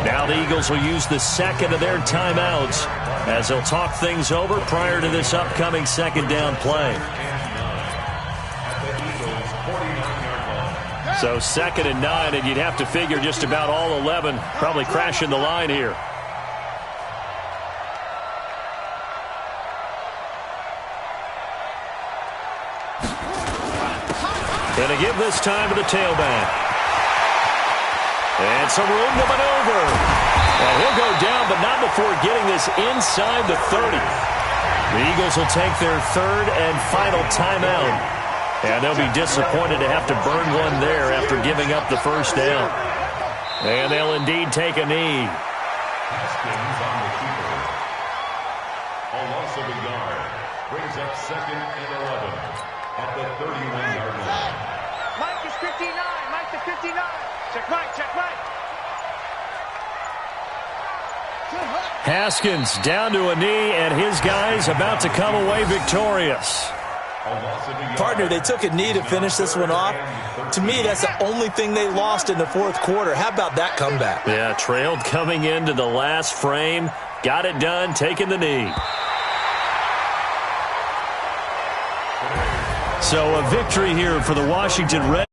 Now the Eagles will use the 2nd of their timeouts as they'll talk things over prior to this upcoming 2nd down play. So 2nd and 9, and you'd have to figure just about all 11 probably crashing the line here. Going to give this time to the tailback. And some room to maneuver. And he'll go down, but not before getting this inside the 30. The Eagles will take their 3rd and final timeout. And they'll be disappointed to have to burn one there after giving up the 1st down. And they'll indeed take a knee. Haskins on the keeper. A loss of a yard brings up 2nd and 11 at the 31-yard line. Mike is 59. Mike Haskins down to a knee, and his guys about to come away victorious. Partner, they took a knee to finish this one off. To me, that's the only thing they lost in the fourth quarter. How about that comeback? Yeah, trailed coming into the last frame. Got it done, taking the knee. So a victory here for the Washington Redskins.